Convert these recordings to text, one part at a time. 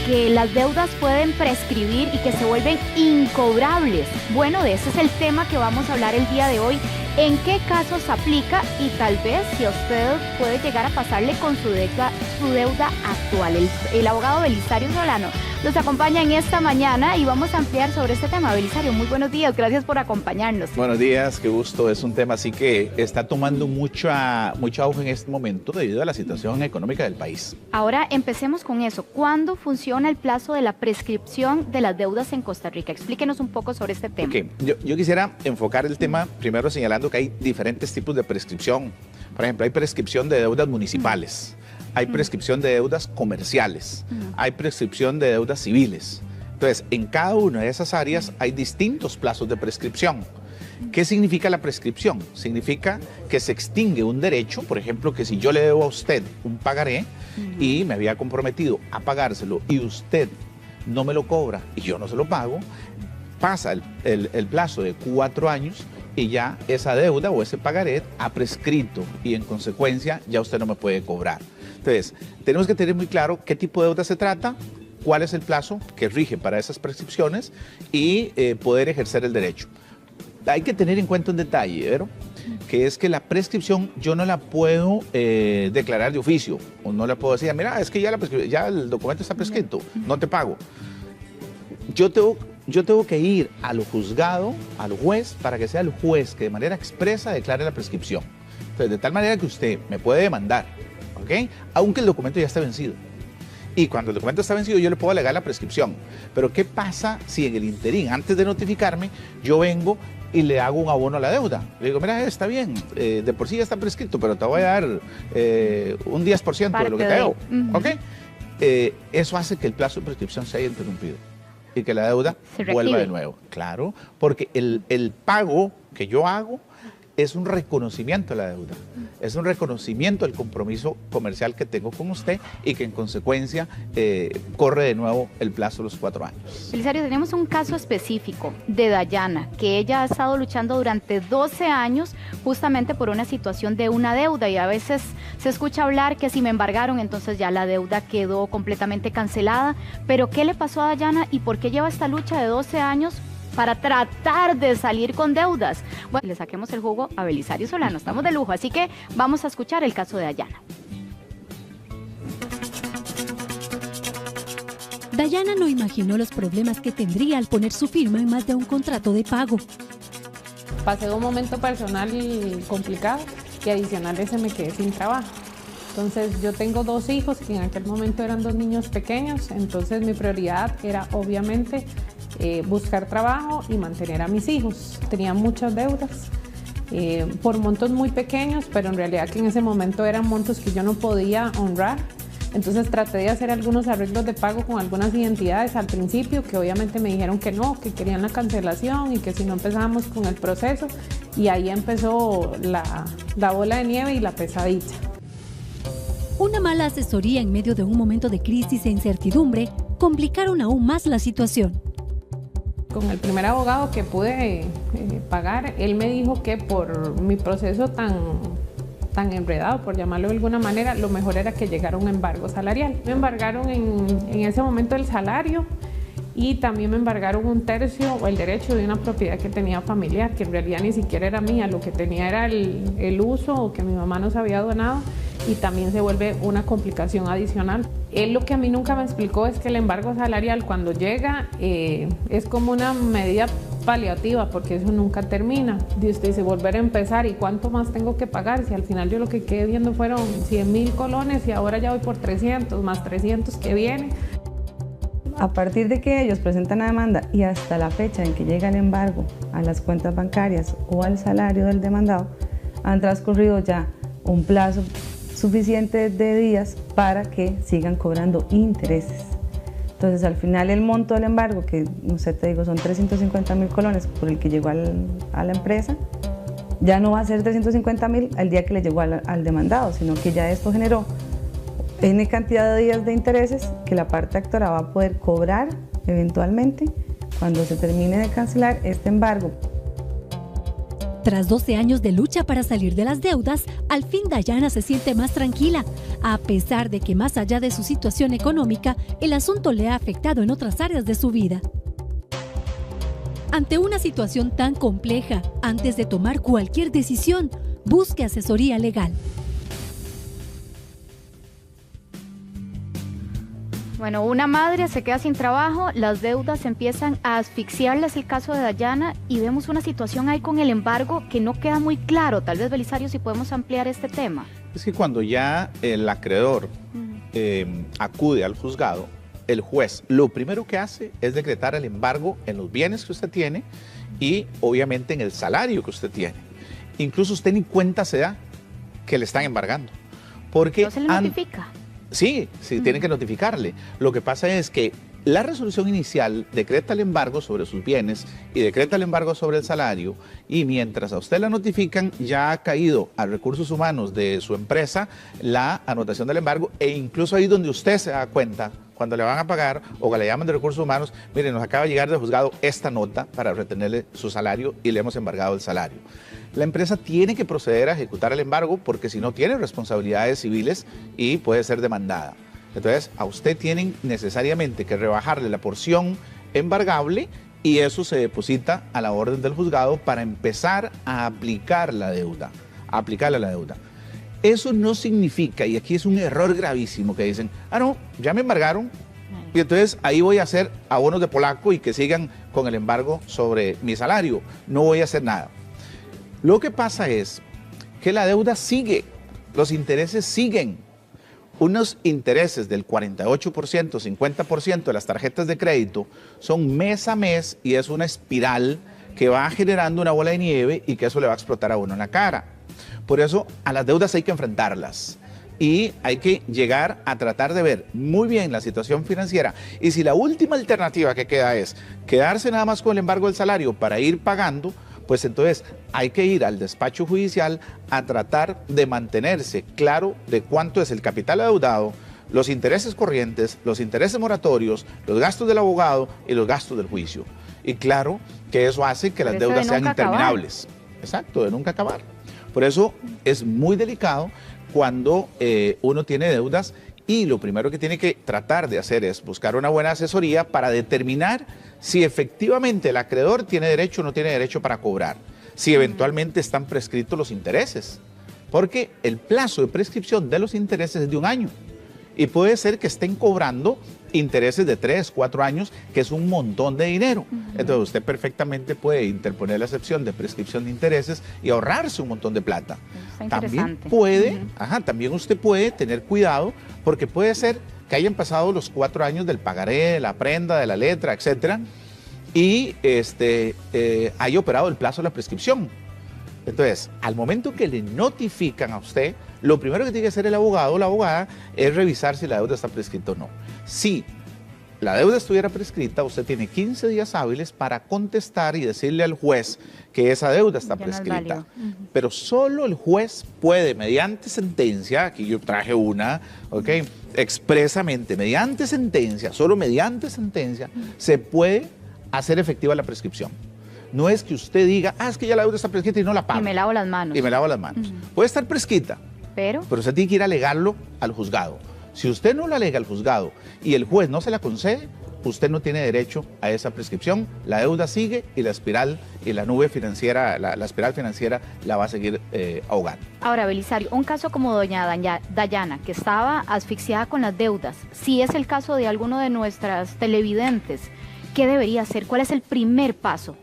que las deudas pueden prescribir y que se vuelven incobrables. Bueno, de ese es el tema que vamos a hablar el día de hoy. ¿En qué casos aplica? Y tal vez si a usted puede llegar a pasarle con su deuda actual. El abogado Belisario Solano nos acompaña en esta mañana y vamos a ampliar sobre este tema. Belisario, muy buenos días, gracias por acompañarnos. Buenos días, qué gusto. Es un tema así que está tomando mucho auge en este momento debido a la situación económica del país. Ahora empecemos con eso. ¿Cuándo funciona el plazo de la prescripción de las deudas en Costa Rica? Explíquenos un poco sobre este tema. Okay. Yo quisiera enfocar el tema primero señalando que hay diferentes tipos de prescripción. Por ejemplo, hay prescripción de deudas municipales, hay prescripción de deudas comerciales, hay prescripción de deudas civiles. Entonces, en cada una de esas áreas hay distintos plazos de prescripción. ¿Qué significa la prescripción? Significa que se extingue un derecho, por ejemplo, que si yo le debo a usted un pagaré y me había comprometido a pagárselo y usted no me lo cobra y yo no se lo pago, pasa el plazo de 4 años y ya esa deuda o ese pagaré ha prescrito y en consecuencia ya usted no me puede cobrar. Entonces, tenemos que tener muy claro qué tipo de deuda se trata, cuál es el plazo que rige para esas prescripciones y poder ejercer el derecho. Hay que tener en cuenta un detalle, ¿verdad? Que es que la prescripción yo no la puedo declarar de oficio o no la puedo decir, mira, es que ya el documento está prescrito, no te pago. Yo tengo que ir a lo juzgado, al juez, para que sea el juez que de manera expresa declare la prescripción. Entonces, de tal manera que usted me puede demandar, ¿ok? Aunque el documento ya esté vencido. Y cuando el documento está vencido, yo le puedo alegar la prescripción. Pero ¿qué pasa si en el interín, antes de notificarme, yo vengo y le hago un abono a la deuda? Le digo, mira, está bien, de por sí ya está prescrito, pero te voy a dar un 10% de lo que te debo, ¿ok? Eso hace que el plazo de prescripción se haya interrumpido y que la deuda vuelva de nuevo. Claro, porque el pago que yo hago es un reconocimiento de la deuda, es un reconocimiento del compromiso comercial que tengo con usted y que en consecuencia corre de nuevo el plazo de los 4 años. Belisario, tenemos un caso específico de Dayana, que ella ha estado luchando durante 12 años justamente por una situación de una deuda y a veces se escucha hablar que si me embargaron entonces ya la deuda quedó completamente cancelada, pero ¿qué le pasó a Dayana y por qué lleva esta lucha de 12 años para tratar de salir con deudas? Bueno, le saquemos el jugo a Belisario Solano, estamos de lujo, así que vamos a escuchar el caso de Dayana. Dayana no imaginó los problemas que tendría al poner su firma en más de un contrato de pago. Pasé un momento personal complicado y adicional a ese me quedé sin trabajo. Entonces yo tengo 2 hijos que en aquel momento eran 2 niños pequeños, entonces mi prioridad era obviamente buscar trabajo y mantener a mis hijos. Tenía muchas deudas por montos muy pequeños, pero en realidad que en ese momento eran montos que yo no podía honrar. Entonces traté de hacer algunos arreglos de pago con algunas identidades al principio, que obviamente me dijeron que no, que querían la cancelación y que si no empezábamos con el proceso. Y ahí empezó la bola de nieve y la pesadilla. Una mala asesoría en medio de un momento de crisis e incertidumbre complicaron aún más la situación. Con el primer abogado que pude pagar, él me dijo que por mi proceso tan enredado, por llamarlo de alguna manera, lo mejor era que llegara un embargo salarial. Me embargaron en ese momento el salario y también me embargaron 1/3 o el derecho de una propiedad que tenía familiar, que en realidad ni siquiera era mía, lo que tenía era el uso que mi mamá nos había donado, y también se vuelve una complicación adicional. Él lo que a mí nunca me explicó es que el embargo salarial cuando llega es como una medida paliativa, porque eso nunca termina. Usted dice volver a empezar y cuánto más tengo que pagar, si al final yo lo que quedé viendo fueron 100.000 colones y ahora ya voy por 300 más 300 que vienen. A partir de que ellos presentan la demanda y hasta la fecha en que llega el embargo a las cuentas bancarias o al salario del demandado, han transcurrido ya un plazo suficiente de días para que sigan cobrando intereses. Entonces, al final el monto del embargo, que no sé, te digo, son 350.000 colones por el que llegó a la empresa, ya no va a ser 350.000 al día que le llegó al demandado, sino que ya esto generó N cantidad de días de intereses que la parte actora va a poder cobrar eventualmente cuando se termine de cancelar este embargo. Tras 12 años de lucha para salir de las deudas, al fin Dayana se siente más tranquila, a pesar de que más allá de su situación económica, el asunto le ha afectado en otras áreas de su vida. Ante una situación tan compleja, antes de tomar cualquier decisión, busque asesoría legal. Bueno, una madre se queda sin trabajo, las deudas empiezan a asfixiarla, es el caso de Dayana, y vemos una situación ahí con el embargo que no queda muy claro. Tal vez, Belisario, si podemos ampliar este tema. Es que cuando ya el acreedor acude al juzgado, el juez lo primero que hace es decretar el embargo en los bienes que usted tiene y obviamente en el salario que usted tiene. Incluso usted ni cuenta se da que le están embargando. Porque ¿No se le notifica? Sí, tienen que notificarle. Lo que pasa es que la resolución inicial decreta el embargo sobre sus bienes y decreta el embargo sobre el salario, y mientras a usted la notifican, ya ha caído a recursos humanos de su empresa la anotación del embargo, e incluso ahí donde usted se da cuenta, cuando le van a pagar o que le llaman de recursos humanos, mire, nos acaba de llegar del juzgado esta nota para retenerle su salario y le hemos embargado el salario. La empresa tiene que proceder a ejecutar el embargo porque si no tiene responsabilidades civiles y puede ser demandada. Entonces, a usted tienen necesariamente que rebajarle la porción embargable y eso se deposita a la orden del juzgado para empezar a aplicar la deuda, Eso no significa, y aquí es un error gravísimo, que dicen, no, ya me embargaron, y entonces ahí voy a hacer abonos de polaco y que sigan con el embargo sobre mi salario, no voy a hacer nada. Lo que pasa es que la deuda sigue, los intereses siguen. Unos intereses del 48%, 50% de las tarjetas de crédito son mes a mes y es una espiral que va generando una bola de nieve y que eso le va a explotar a uno en la cara. Por eso a las deudas hay que enfrentarlas y hay que llegar a tratar de ver muy bien la situación financiera. Y si la última alternativa que queda es quedarse nada más con el embargo del salario para ir pagando, pues entonces hay que ir al despacho judicial a tratar de mantenerse claro de cuánto es el capital adeudado, los intereses corrientes, los intereses moratorios, los gastos del abogado y los gastos del juicio. Y claro que eso hace que las deudas sean interminables. Exacto, de nunca acabar. Por eso es muy delicado cuando uno tiene deudas, y lo primero que tiene que tratar de hacer es buscar una buena asesoría para determinar si efectivamente el acreedor tiene derecho o no tiene derecho para cobrar, si eventualmente están prescritos los intereses, porque el plazo de prescripción de los intereses es de 1 año y puede ser que estén cobrando intereses de 3, 4 años, que es un montón de dinero. Entonces usted perfectamente puede interponer la excepción de prescripción de intereses y ahorrarse un montón de plata. También puede, también usted puede tener cuidado, porque puede ser que hayan pasado los 4 años del pagaré, de la prenda, de la letra, etcétera, y haya operado el plazo de la prescripción. Entonces, al momento que le notifican a usted, lo primero que tiene que hacer el abogado o la abogada es revisar si la deuda está prescrita o no. Si la deuda estuviera prescrita, usted tiene 15 días hábiles para contestar y decirle al juez que esa deuda está prescrita. No Pero solo el juez puede, mediante sentencia, aquí yo traje una, expresamente, mediante sentencia, solo mediante sentencia, se puede hacer efectiva la prescripción. No es que usted diga, es que ya la deuda está prescrita y no la pago. Y me lavo las manos. Puede estar prescrita, pero usted tiene que ir a alegarlo al juzgado. Si usted no lo alega al juzgado y el juez no se la concede, usted no tiene derecho a esa prescripción. La deuda sigue y la espiral y la nube financiera, la espiral financiera la va a seguir ahogando. Ahora, Belisario, un caso como doña Dayana, que estaba asfixiada con las deudas, si es el caso de alguno de nuestras televidentes, ¿qué debería hacer? ¿Cuál es el primer paso?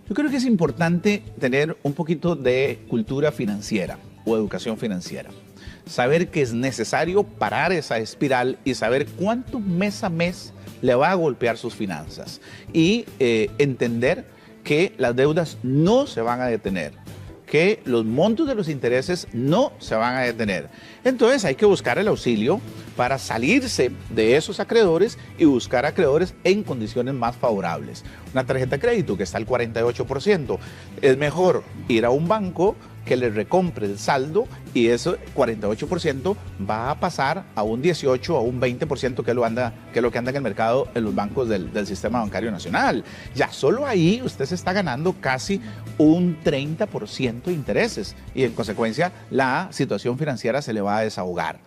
Yo creo que es importante tener un poquito de cultura financiera o educación financiera. Saber que es necesario parar esa espiral y saber cuánto mes a mes le va a golpear sus finanzas. Y entender que las deudas no se van a detener, que los montos de los intereses no se van a detener. Entonces hay que buscar el auxilio para salirse de esos acreedores y buscar acreedores en condiciones más favorables. Una tarjeta de crédito que está al 48%, es mejor ir a un banco que le recompre el saldo y ese 48% va a pasar a un 18 o a un 20% que es lo que anda en el mercado en los bancos del sistema bancario nacional. Ya solo ahí usted se está ganando casi un 30% de intereses y en consecuencia la situación financiera se le va a desahogar.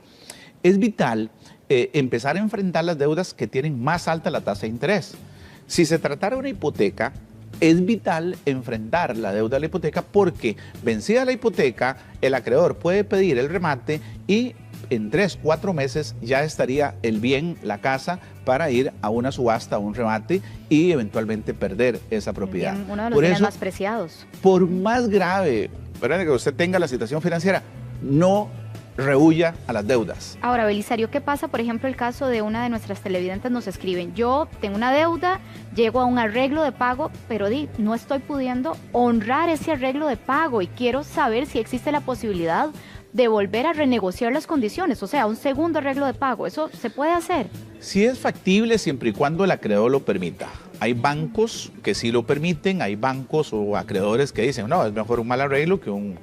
Es vital empezar a enfrentar las deudas que tienen más alta la tasa de interés. Si se tratara de una hipoteca, es vital enfrentar la deuda de la hipoteca porque vencida la hipoteca, el acreedor puede pedir el remate y en 3-4 meses ya estaría el bien, la casa, para ir a una subasta, a un remate y eventualmente perder esa propiedad. Bien, uno de los bienes más preciados. Por más grave, ¿verdad?, que usted tenga la situación financiera, no rehuya a las deudas. Ahora, Belisario, ¿qué pasa? Por ejemplo, el caso de una de nuestras televidentes nos escriben, yo tengo una deuda, llego a un arreglo de pago, pero no estoy pudiendo honrar ese arreglo de pago y quiero saber si existe la posibilidad de volver a renegociar las condiciones, o sea, un segundo arreglo de pago. ¿Eso se puede hacer? Sí es factible siempre y cuando el acreedor lo permita. Hay bancos que sí lo permiten, hay bancos o acreedores que dicen, no, es mejor un mal arreglo que un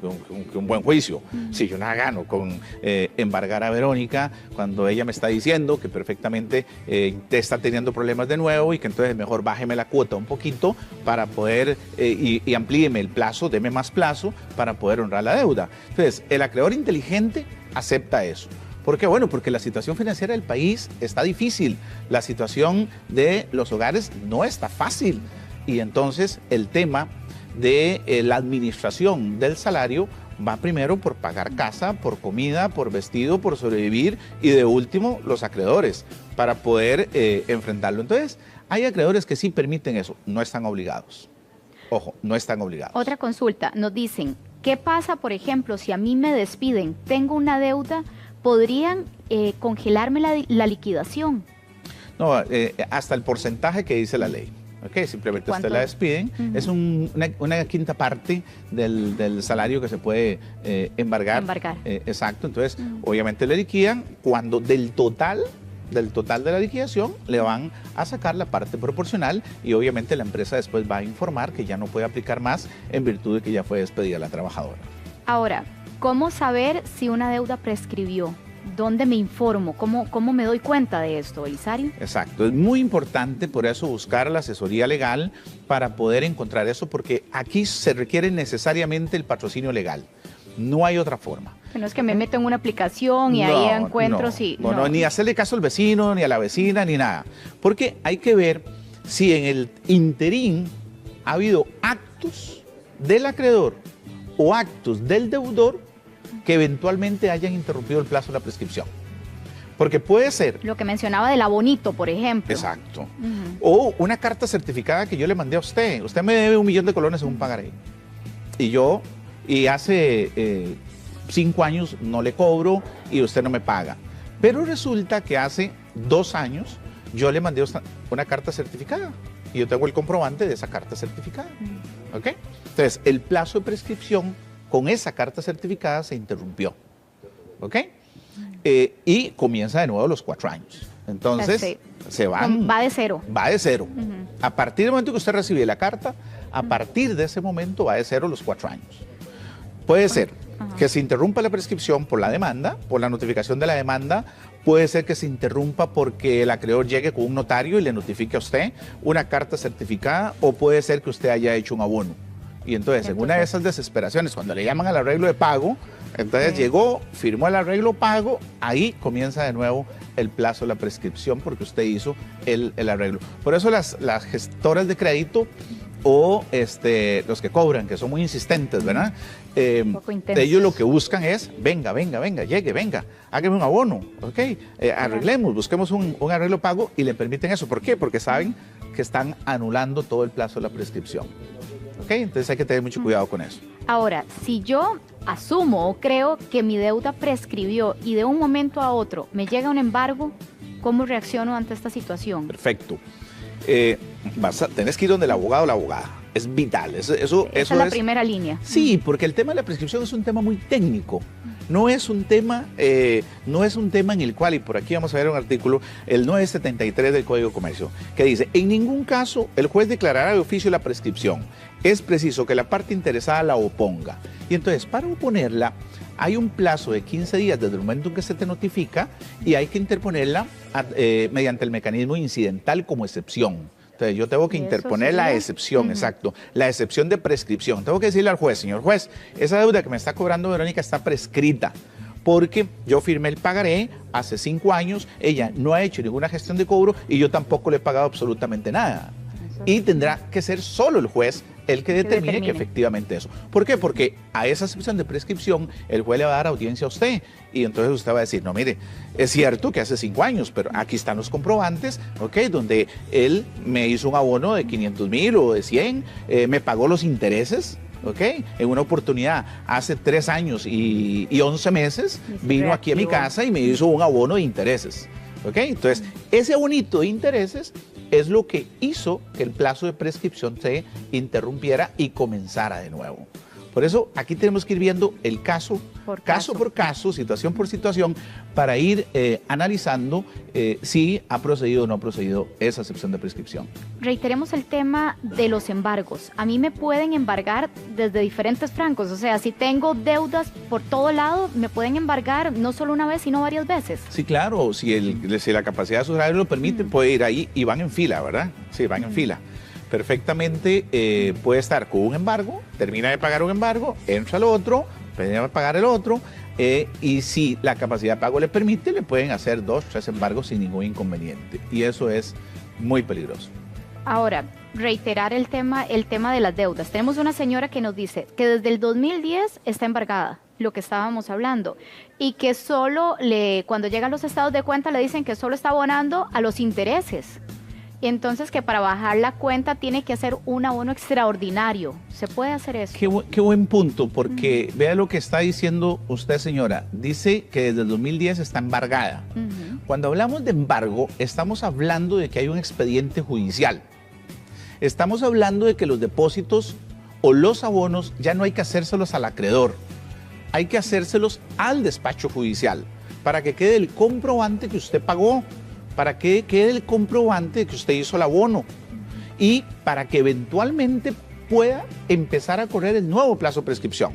buen juicio. Sí, yo la gano con embargar a Verónica cuando ella me está diciendo que perfectamente te está teniendo problemas de nuevo y que entonces mejor bájeme la cuota un poquito para poder y amplíeme el plazo, deme más plazo para poder honrar la deuda. Entonces, el acreedor inteligente acepta eso. ¿Por qué? Bueno, porque la situación financiera del país está difícil, la situación de los hogares no está fácil y entonces el tema de la administración del salario va primero por pagar casa, por comida, por vestido, por sobrevivir y de último los acreedores para poder enfrentarlo. Entonces hay acreedores que sí permiten eso, no están obligados. Ojo, no están obligados. Otra consulta, nos dicen, ¿qué pasa, por ejemplo, si a mí me despiden, tengo una deuda? ¿Podrían congelarme la liquidación? No, hasta el porcentaje que dice la ley. Okay, simplemente usted la despiden. Es una quinta parte del salario que se puede embargar. Exacto, entonces obviamente le liquidan cuando del total de la liquidación le van a sacar la parte proporcional y obviamente la empresa después va a informar que ya no puede aplicar más en virtud de que ya fue despedida la trabajadora. Ahora, ¿cómo saber si una deuda prescribió? ¿Dónde me informo? ¿Cómo me doy cuenta de esto, Belisario? Exacto, es muy importante por eso buscar la asesoría legal para poder encontrar eso, porque aquí se requiere necesariamente el patrocinio legal. No hay otra forma. No es que me meto en una aplicación y ahí encuentro si... No, ni hacerle caso al vecino, ni a la vecina, ni nada. Porque hay que ver si en el interín ha habido actos del acreedor o actos del deudor que eventualmente hayan interrumpido el plazo de la prescripción. Porque puede ser... Lo que mencionaba del abonito, por ejemplo. Exacto. O una carta certificada que yo le mandé a usted. Usted me debe 1 millón de colones en un pagaré. Y hace 5 años no le cobro y usted no me paga. Pero resulta que hace 2 años yo le mandé una carta certificada. Y yo tengo el comprobante de esa carta certificada. ¿Ok? Entonces, el plazo de prescripción con esa carta certificada se interrumpió, ¿ok? Y comienza de nuevo a los 4 años. Entonces, va de cero. Va de cero. A partir del momento que usted recibe la carta, a partir de ese momento va de cero los 4 años. Puede ser que se interrumpa la prescripción por la demanda, por la notificación de la demanda, puede ser que se interrumpa porque el acreedor llegue con un notario y le notifique a usted una carta certificada, o puede ser que usted haya hecho un abono. Y entonces, en una de esas desesperaciones, cuando le llaman al arreglo de pago, entonces llegó, firmó el arreglo pago, ahí comienza de nuevo el plazo de la prescripción porque usted hizo el arreglo. Por eso las gestoras de crédito o los que cobran, que son muy insistentes, ¿verdad? Ellos lo que buscan es, venga, llegue, hágame un abono, ¿ok? Arreglemos, busquemos un arreglo pago y le permiten eso. ¿Por qué? Porque saben que están anulando todo el plazo de la prescripción. ¿Ok? Entonces hay que tener mucho cuidado con eso. Ahora, si yo asumo o creo que mi deuda prescribió y de un momento a otro me llega un embargo, ¿cómo reacciono ante esta situación? Perfecto. Tenés que ir donde el abogado o la abogada. es vital. Esa es la primera línea. Sí, porque el tema de la prescripción es un tema muy técnico. No es un tema en el cual, y por aquí vamos a ver un artículo, el 973 del Código de Comercio, que dice, en ningún caso el juez declarará de oficio la prescripción. Es preciso que la parte interesada la oponga. Y entonces, para oponerla, hay un plazo de 15 días desde el momento en que se te notifica y hay que interponerla mediante el mecanismo incidental como excepción. Entonces, yo tengo que interponer la excepción, exacto, la excepción de prescripción. Tengo que decirle al juez, señor juez, esa deuda que me está cobrando Verónica está prescrita, porque yo firmé el pagaré hace 5 años, ella no ha hecho ninguna gestión de cobro y yo tampoco le he pagado absolutamente nada. Y tendrá que ser solo el juez el que determine que efectivamente eso. ¿Por qué? Porque a esa excepción de prescripción el juez le va a dar audiencia a usted y entonces usted va a decir, no, mire, es cierto que hace 5 años, pero aquí están los comprobantes, ¿ok? Donde él me hizo un abono de 500,000 o de 100, me pagó los intereses, ¿ok? En una oportunidad, hace 3 años y 11 meses, vino aquí a mi casa y me hizo un abono de intereses, ¿ok? Entonces, ese abonito de intereses es lo que hizo que el plazo de prescripción se interrumpiera y comenzara de nuevo. Por eso aquí tenemos que ir viendo el caso por caso, situación por situación, para ir analizando si ha procedido o no ha procedido esa excepción de prescripción. Reiteremos el tema de los embargos. A mí me pueden embargar desde diferentes francos, o sea, si tengo deudas por todo lado, me pueden embargar no solo una vez, sino varias veces. Sí, claro, si la capacidad de su salario lo permite, puede ir ahí y van en fila, ¿verdad? Sí, van en fila. Perfectamente puede estar con un embargo, termina de pagar un embargo, entra al otro, termina de pagar el otro, y si la capacidad de pago le permite, le pueden hacer 2, 3 embargos sin ningún inconveniente. Y eso es muy peligroso. Ahora, reiterar el tema de las deudas. Tenemos una señora que nos dice que desde el 2010 está embargada, lo que estábamos hablando, y que solo cuando llegan los estados de cuenta le dicen que solo está abonando a los intereses. Y entonces que para bajar la cuenta tiene que hacer un abono extraordinario. ¿Se puede hacer eso? Qué buen punto, porque vea lo que está diciendo usted, señora. Dice que desde el 2010 está embargada. Cuando hablamos de embargo, estamos hablando de que hay un expediente judicial. Estamos hablando de que los depósitos o los abonos ya no hay que hacérselos al acreedor. Hay que hacérselos al despacho judicial para que quede el comprobante que usted pagó, para que quede el comprobante de que usted hizo el abono y para que eventualmente pueda empezar a correr el nuevo plazo de prescripción.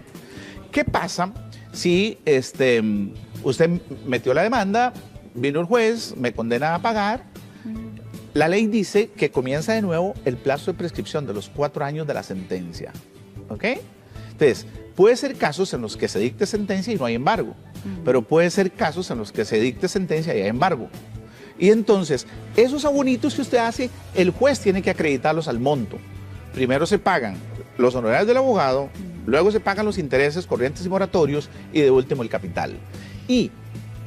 ¿Qué pasa si usted metió la demanda, vino el juez, me condena a pagar? La ley dice que comienza de nuevo el plazo de prescripción de los 4 años de la sentencia, ¿ok? Entonces, puede ser casos en los que se dicte sentencia y no hay embargo, pero puede ser casos en los que se dicte sentencia y hay embargo. Y entonces, esos abonitos que usted hace, el juez tiene que acreditarlos al monto. Primero se pagan los honorarios del abogado, luego se pagan los intereses corrientes y moratorios y de último el capital. Y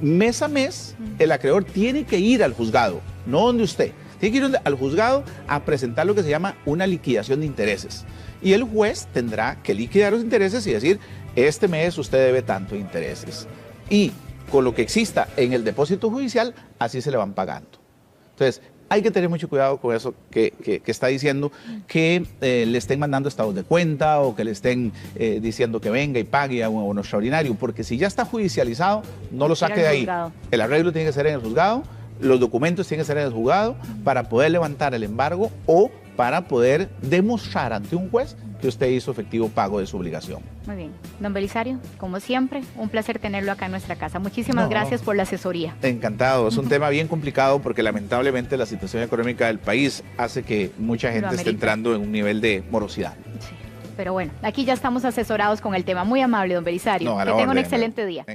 mes a mes, el acreedor tiene que ir al juzgado, no donde usted. Tiene que ir al juzgado a presentar lo que se llama una liquidación de intereses. Y el juez tendrá que liquidar los intereses y decir, este mes usted debe tanto de intereses. Y con lo que exista en el depósito judicial, así se le van pagando. Entonces, hay que tener mucho cuidado con eso que está diciendo, que le estén mandando estados de cuenta o que le estén diciendo que venga y pague a un abono extraordinario, porque si ya está judicializado, no lo saque de ahí. El arreglo tiene que ser en el juzgado, los documentos tienen que ser en el juzgado para poder levantar el embargo o para poder demostrar ante un juez que usted hizo efectivo pago de su obligación. Muy bien. Don Belisario, como siempre, un placer tenerlo acá en nuestra casa. Muchísimas gracias por la asesoría. Encantado. Es un tema bien complicado porque lamentablemente la situación económica del país hace que mucha gente esté entrando en un nivel de morosidad. Sí. Pero bueno, aquí ya estamos asesorados con el tema. Muy amable, don Belisario. Que tenga un excelente día.